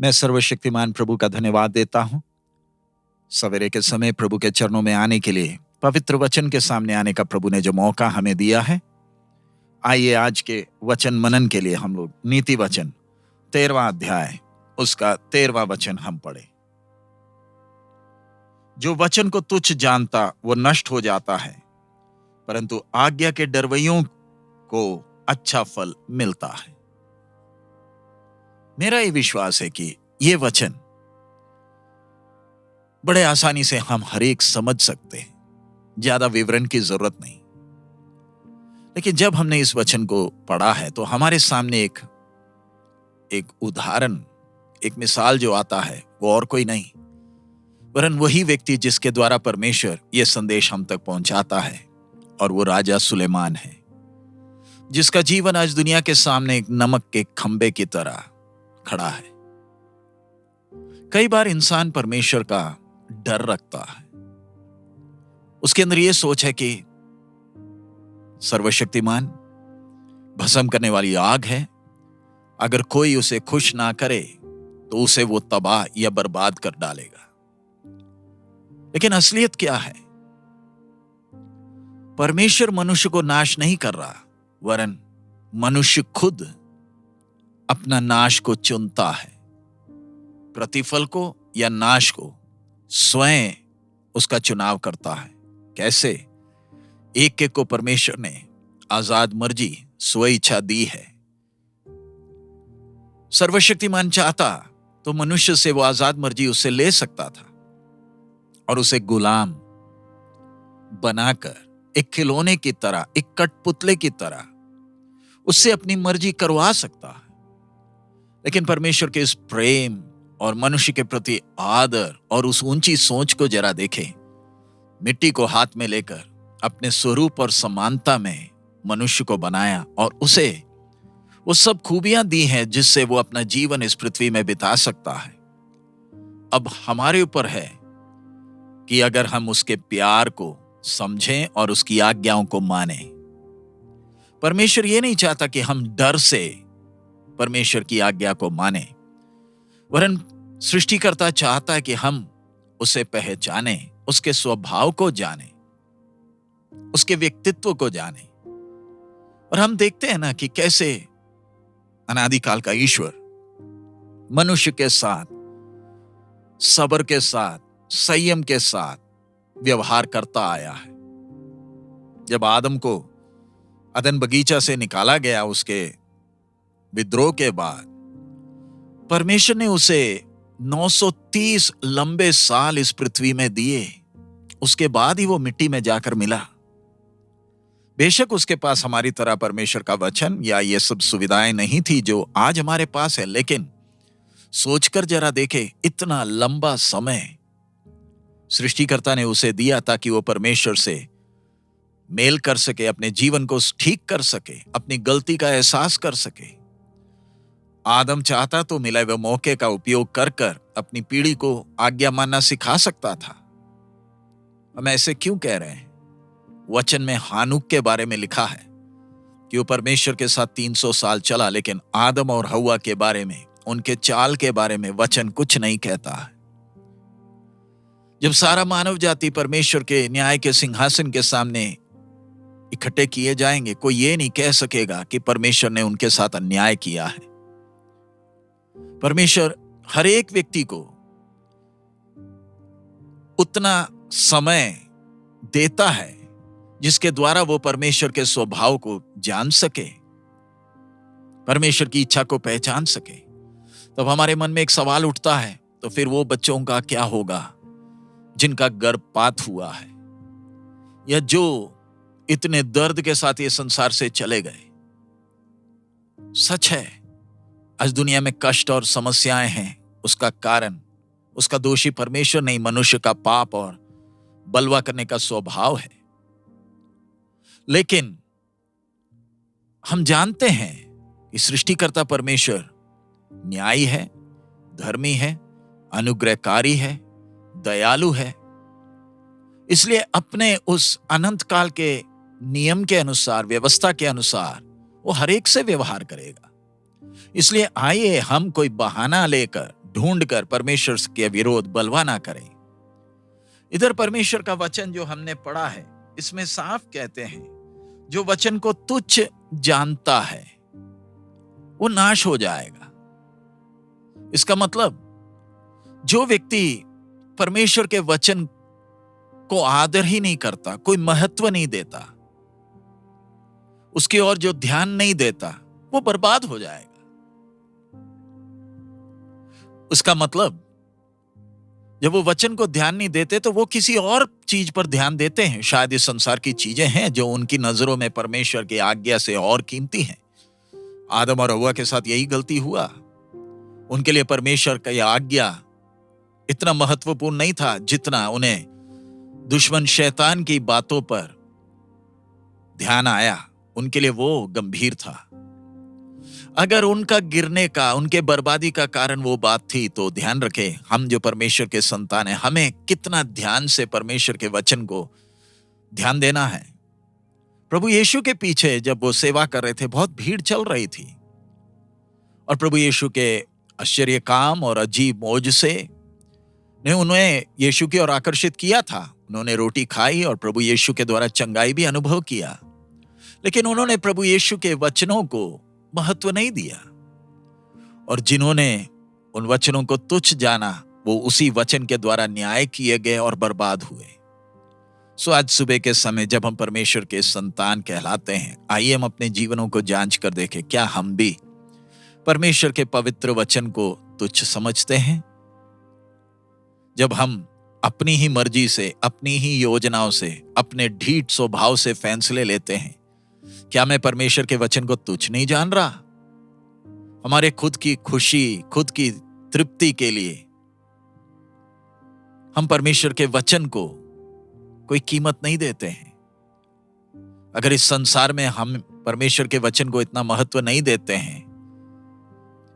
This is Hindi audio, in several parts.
मैं सर्वशक्तिमान प्रभु का धन्यवाद देता हूँ सवेरे के समय प्रभु के चरणों में आने के लिए, पवित्र वचन के सामने आने का प्रभु ने जो मौका हमें दिया है। आइए आज के वचन मनन के लिए हम लोग नीति वचन 13वां अध्याय उसका 13वां वचन हम पढ़े। जो वचन को तुच्छ जानता वो नष्ट हो जाता है, परंतु आज्ञा के डरवैयों को अच्छा फल मिलता है। मेरा ये विश्वास है कि ये वचन बड़े आसानी से हम हर एक समझ सकते हैं, ज्यादा विवरण की जरूरत नहीं। लेकिन जब हमने इस वचन को पढ़ा है तो हमारे सामने एक उदाहरण, एक मिसाल जो आता है वो और कोई नहीं वरन वही व्यक्ति जिसके द्वारा परमेश्वर यह संदेश हम तक पहुंचाता है, और वो राजा सुलेमान है, जिसका जीवन आज दुनिया के सामने एक नमक के खंबे की तरह खड़ा है। कई बार इंसान परमेश्वर का डर रखता है, उसके अंदर यह सोच है कि सर्वशक्तिमान भस्म करने वाली आग है, अगर कोई उसे खुश ना करे तो उसे वो तबाह या बर्बाद कर डालेगा। लेकिन असलियत क्या है? परमेश्वर मनुष्य को नाश नहीं कर रहा, वरन मनुष्य खुद अपना नाश को चुनता है। प्रतिफल को या नाश को स्वयं उसका चुनाव करता है। कैसे? एक को परमेश्वर ने आजाद मर्जी स्व इच्छा दी है। सर्वशक्तिमान चाहता तो मनुष्य से वो आजाद मर्जी उससे ले सकता था और उसे गुलाम बनाकर एक खिलौने की तरह, एक कठपुतले की तरह उससे अपनी मर्जी करवा सकता है। लेकिन परमेश्वर के इस प्रेम और मनुष्य के प्रति आदर और उस ऊंची सोच को जरा देखें। मिट्टी को हाथ में लेकर अपने स्वरूप और समानता में मनुष्य को बनाया और उसे वो सब खूबियां दी हैं जिससे वो अपना जीवन इस पृथ्वी में बिता सकता है। अब हमारे ऊपर है कि अगर हम उसके प्यार को समझें और उसकी आज्ञाओं को मानें। परमेश्वर ये नहीं चाहता कि हम डर से परमेश्वर की आज्ञा को माने, वरन सृष्टिकर्ता चाहता है कि हम उसे पहचानें, उसके स्वभाव को जानें, उसके व्यक्तित्व को जानें। और हम देखते हैं ना कि कैसे अनादिकाल का ईश्वर मनुष्य के साथ सब्र के साथ, संयम के साथ व्यवहार करता आया है। जब आदम को अदन बगीचा से निकाला गया, उसके विद्रोह के बाद परमेश्वर ने उसे 930 लंबे साल इस पृथ्वी में दिए। उसके बाद ही वो मिट्टी में जाकर मिला। बेशक उसके पास हमारी तरह परमेश्वर का वचन या ये सब सुविधाएं नहीं थी जो आज हमारे पास है, लेकिन सोचकर जरा देखे, इतना लंबा समय सृष्टिकर्ता ने उसे दिया ताकि वो परमेश्वर से मेल कर सके, अपने जीवन को ठीक कर सके, अपनी गलती का एहसास कर सके। आदम चाहता तो मिले हुए मौके का उपयोग कर कर अपनी पीढ़ी को आज्ञा मानना सिखा सकता था। हम ऐसे क्यों कह रहे हैं? वचन में हानुक के बारे में लिखा है कि वो परमेश्वर के साथ 300 साल चला, लेकिन आदम और हव्वा के बारे में, उनके चाल के बारे में वचन कुछ नहीं कहता है। जब सारा मानव जाति परमेश्वर के न्याय के सिंहासन के सामने इकट्ठे किए जाएंगे, कोई ये नहीं कह सकेगा कि परमेश्वर ने उनके साथ अन्याय किया है। परमेश्वर हर एक व्यक्ति को उतना समय देता है जिसके द्वारा वो परमेश्वर के स्वभाव को जान सके, परमेश्वर की इच्छा को पहचान सके। तब हमारे मन में एक सवाल उठता है, तो फिर वो बच्चों का क्या होगा जिनका गर्भपात हुआ है, या जो इतने दर्द के साथ ये संसार से चले गए। सच है, आज दुनिया में कष्ट और समस्याएं हैं। उसका कारण, उसका दोषी परमेश्वर नहीं, मनुष्य का पाप और बलवा करने का स्वभाव है। लेकिन हम जानते हैं कि सृष्टिकर्ता परमेश्वर न्यायी है, धर्मी है, अनुग्रहकारी है, दयालु है। इसलिए अपने उस अनंत काल के नियम के अनुसार, व्यवस्था के अनुसार वो हर एक से व्यवहार करेगा। इसलिए आइए हम कोई बहाना लेकर ढूंढकर परमेश्वर के विरोध बलवा ना करें। इधर परमेश्वर का वचन जो हमने पढ़ा है, इसमें साफ कहते हैं, जो वचन को तुच्छ जानता है वो नाश हो जाएगा। इसका मतलब जो व्यक्ति परमेश्वर के वचन को आदर ही नहीं करता, कोई महत्व नहीं देता, उसकी ओर जो ध्यान नहीं देता, वो बर्बाद हो जाएगा। उसका मतलब जब वो वचन को ध्यान नहीं देते तो वो किसी और चीज पर ध्यान देते हैं। शायद इस संसार की चीजें हैं जो उनकी नजरों में परमेश्वर की आज्ञा से और कीमती हैं। आदम और हव्वा के साथ यही गलती हुआ। उनके लिए परमेश्वर का यह आज्ञा इतना महत्वपूर्ण नहीं था जितना उन्हें दुश्मन शैतान की बातों पर ध्यान आया। उनके लिए वो गंभीर था। अगर उनका गिरने का, उनके बर्बादी का कारण वो बात थी, तो ध्यान रखें, हम जो परमेश्वर के संतान हैं, हमें कितना ध्यान से परमेश्वर के वचन को ध्यान देना है। प्रभु यीशु के पीछे जब वो सेवा कर रहे थे, बहुत भीड़ चल रही थी और प्रभु यीशु के आश्चर्य काम और अजीब मौजज़े ने उन्हें यीशु की ओर आकर्षित किया था। उन्होंने रोटी खाई और प्रभु यीशु के द्वारा चंगाई भी अनुभव किया, लेकिन उन्होंने प्रभु यीशु के वचनों को महत्व नहीं दिया और जिन्होंने उन वचनों को तुच्छ जाना, वो उसी वचन के द्वारा न्याय किए गए और बर्बाद हुए। सो आज सुबह के समय जब हम परमेश्वर के संतान कहलाते हैं, आइए हम अपने जीवनों को जांच कर देखें, क्या हम भी परमेश्वर के पवित्र वचन को तुच्छ समझते हैं? जब हम अपनी ही मर्जी से, अपनी ही योजनाओं से, अपने ढीठ स्वभाव से फैसले लेते हैं, क्या मैं परमेश्वर के वचन को तुच्छ नहीं जान रहा? हमारे खुद की खुशी, खुद की तृप्ति के लिए हम परमेश्वर के वचन को कोई कीमत नहीं देते हैं। अगर इस संसार में हम परमेश्वर के वचन को इतना महत्व नहीं देते हैं,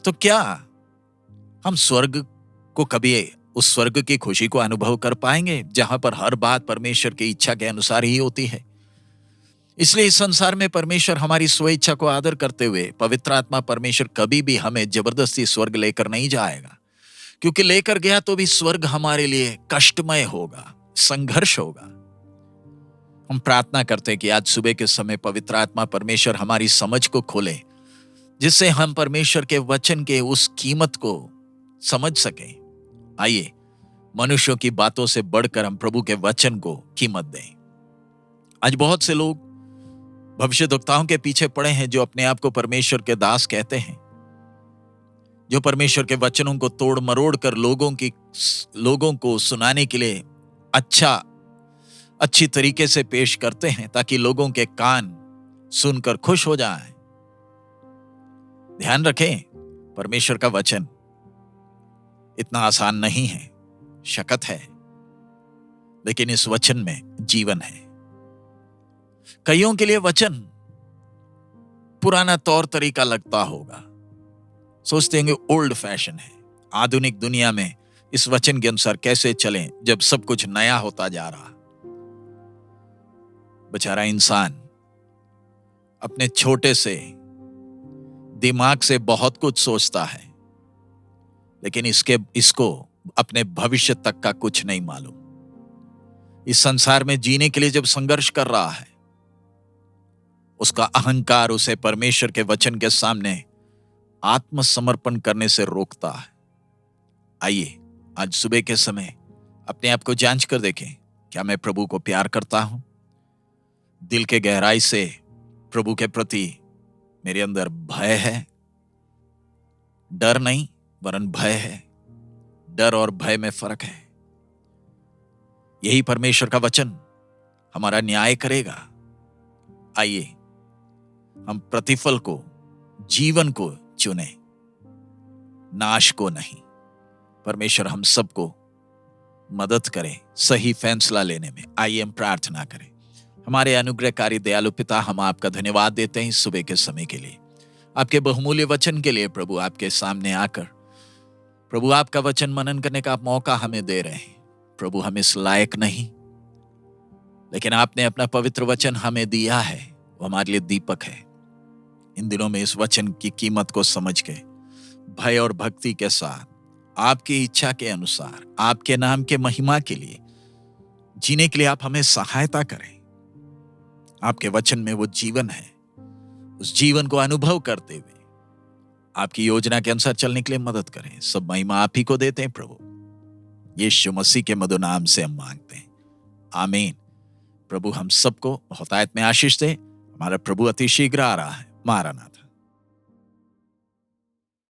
तो क्या हम स्वर्ग को कभी, उस स्वर्ग की खुशी को अनुभव कर पाएंगे जहां पर हर बात परमेश्वर की इच्छा के अनुसार ही होती है? इसलिए इस संसार में परमेश्वर हमारी स्व इच्छा को आदर करते हुए, पवित्र आत्मा परमेश्वर कभी भी हमें जबरदस्ती स्वर्ग लेकर नहीं जाएगा, क्योंकि लेकर गया तो भी स्वर्ग हमारे लिए कष्टमय होगा, संघर्ष होगा। हम प्रार्थना करते हैं कि आज सुबह के समय पवित्र आत्मा परमेश्वर हमारी समझ को खोले, जिससे हम परमेश्वर के वचन के उस कीमत को समझ सकें। आइए मनुष्यों की बातों से बढ़कर हम प्रभु के वचन को कीमत दें। आज बहुत से लोग भविष्यद्वक्ताओं के पीछे पड़े हैं जो अपने आप को परमेश्वर के दास कहते हैं, जो परमेश्वर के वचनों को तोड़ मरोड़ कर लोगों को सुनाने के लिए अच्छी तरीके से पेश करते हैं ताकि लोगों के कान सुनकर खुश हो जाएं। ध्यान रखें, परमेश्वर का वचन इतना आसान नहीं है, शक्त है, लेकिन इस वचन में जीवन है। कईयों के लिए वचन पुराना तौर तरीका लगता होगा, सोचते होंगे ओल्ड फैशन है। आधुनिक दुनिया में इस वचन के अनुसार कैसे चलें जब सब कुछ नया होता जा रहा। बेचारा इंसान अपने छोटे से दिमाग से बहुत कुछ सोचता है, लेकिन इसको अपने भविष्य तक का कुछ नहीं मालूम। इस संसार में जीने के लिए जब संघर्ष कर रहा है, उसका अहंकार उसे परमेश्वर के वचन के सामने आत्मसमर्पण करने से रोकता है। आइए आज सुबह के समय अपने आप को जांच कर देखें, क्या मैं प्रभु को प्यार करता हूं? दिल के गहराई से प्रभु के प्रति मेरे अंदर भय है, डर नहीं वरन भय है। डर और भय में फर्क है। यही परमेश्वर का वचन हमारा न्याय करेगा। आइए हम प्रतिफल को, जीवन को चुने, नाश को नहीं। परमेश्वर हम सबको मदद करे सही फैसला लेने में। आइए हम प्रार्थना करें। हमारे अनुग्रहकारी दयालु पिता, हम आपका धन्यवाद देते हैं इस सुबह के समय के लिए, आपके बहुमूल्य वचन के लिए। प्रभु आपके सामने आकर प्रभु आपका वचन मनन करने का आप मौका हमें दे रहे हैं। प्रभु हम इस लायक नहीं, लेकिन आपने अपना पवित्र वचन हमें दिया है, वो हमारे लिए दीपक है। इन दिनों में इस वचन की कीमत को समझ के भय और भक्ति के साथ आपकी इच्छा के अनुसार, आपके नाम के महिमा के लिए जीने के लिए आप हमें सहायता करें। आपके वचन में वो जीवन है, उस जीवन को अनुभव करते हुए आपकी योजना के अनुसार चलने के लिए मदद करें। सब महिमा आप ही को देते हैं प्रभु, यीशु मसीह के मधुर नाम से हम मांगते हैं, आमीन। प्रभु हम सबको बहुतायत में आशीष दे। हमारा प्रभु अति शीघ्र आ रहा है। मारानाथा।